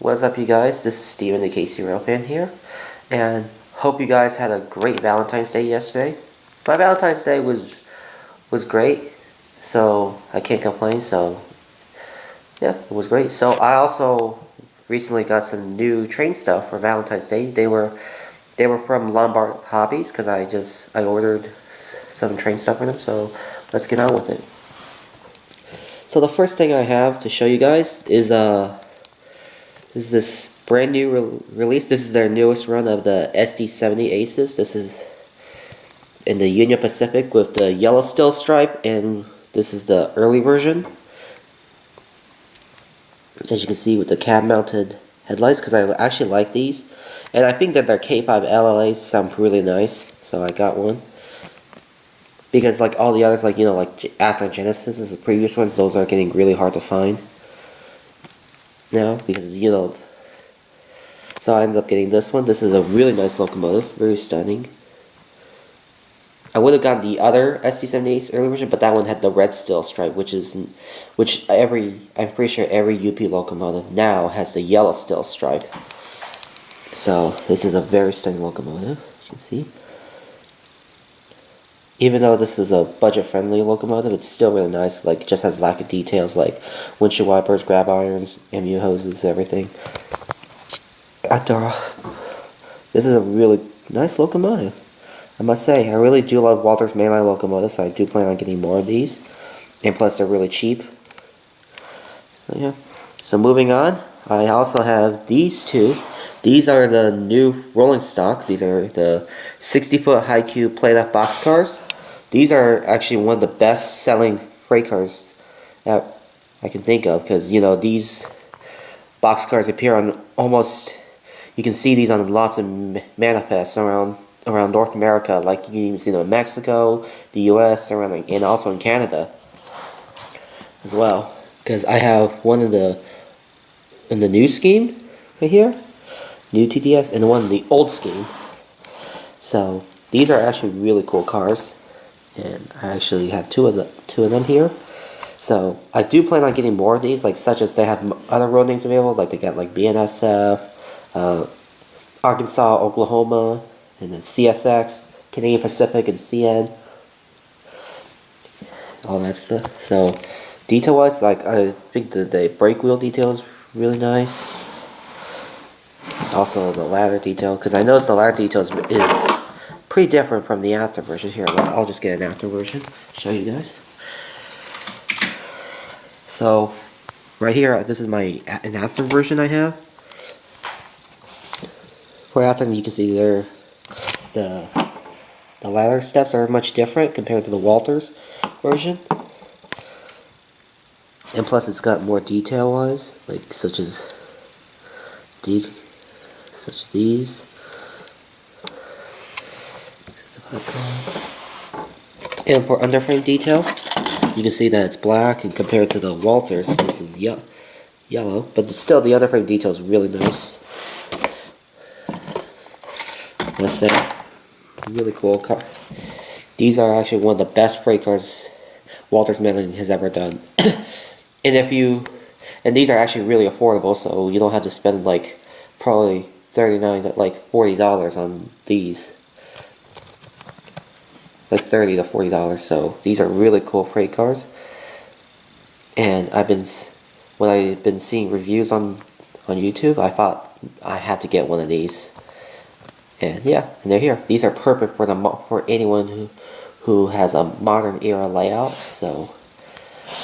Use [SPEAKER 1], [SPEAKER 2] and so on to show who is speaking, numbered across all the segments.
[SPEAKER 1] What's up, you guys? This is Steven, the KC Rail fan here, and hope you guys had a great Valentine's Day yesterday. My Valentine's Day was great, so I can't complain. So yeah, it was great. So I also recently got some new train stuff for Valentine's Day. They were from Lombard Hobbies because I ordered some train stuff for them. So let's get on with it. So the first thing I have to show you guys is this brand new release. This is their newest run of the SD70 Aces. This is in the Union Pacific with the yellow steel stripe, and this is the early version. As you can see with the cab mounted headlights, because I actually like these. And I think that their K5 LLAs sound really nice, so I got one. Because like all the others, like after Genesis is the previous ones, those are getting really hard to find now, because so I ended up getting this one. This is a really nice locomotive, very stunning. I would have gotten the other SD78 early version, but that one had the red steel stripe, I'm pretty sure every UP locomotive now has the yellow steel stripe. So this is a very stunning locomotive, you can see. Even though this is a budget-friendly locomotive, it's still really nice. Like, it just has lack of details like windshield wipers, grab irons, MU hoses, everything. After all, this is a really nice locomotive, I must say. I really do love Walters mainline locomotives, so I do plan on getting more of these. And plus, they're really cheap. So yeah. So moving on, I also have these two. These are the new rolling stock. These are the 60-foot high cube plate-up boxcars. These are actually one of the best-selling freight cars that I can think of, because these boxcars appear on almost. You can see these on lots of manifests around North America. Like you can even see them in Mexico, the U.S., and also in Canada as well. Because I have one in the new scheme right here. New TTX, and the one in the old scheme. So these are actually really cool cars, and I actually have two of them here. So I do plan on getting more of these, such as they have other road names available, like they got like BNSF, Arkansas, Oklahoma, and then CSX, Canadian Pacific, and CN, all that stuff. So detail wise, I think the brake wheel detail is really nice. Also the ladder detail, because I noticed the ladder detail is pretty different from the after version. Here, I'll just get an after version, show you guys. So right here, this is an after version I have. For after, you can see there the ladder steps are much different compared to the Walters version. And plus it's got more detail wise, such as these. And for underframe detail, you can see that it's black, and compared to the Walters, this is yellow. But still, the underframe detail is really nice. Let's say, really cool car. These are actually one of the best freight cars Walters Mainline has ever done. And these are actually really affordable, so you don't have to spend probably $39 to $40 on these. $30 to $40. So these are really cool freight cars. And when I've been seeing reviews on YouTube, I thought I had to get one of these. And yeah, and they're here. These are perfect for anyone who has a modern era layout. So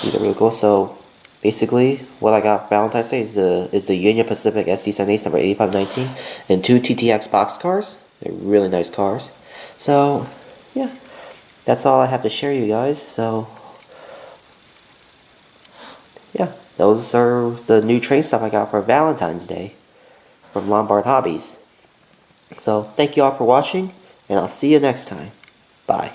[SPEAKER 1] these are really cool. So basically, what I got Valentine's Day is the Union Pacific SD78 number 8519 and two TTX boxcars. They're really nice cars. So yeah, that's all I have to share you guys. So yeah, those are the new train stuff I got for Valentine's Day from Lombard Hobbies. So thank you all for watching, and I'll see you next time. Bye.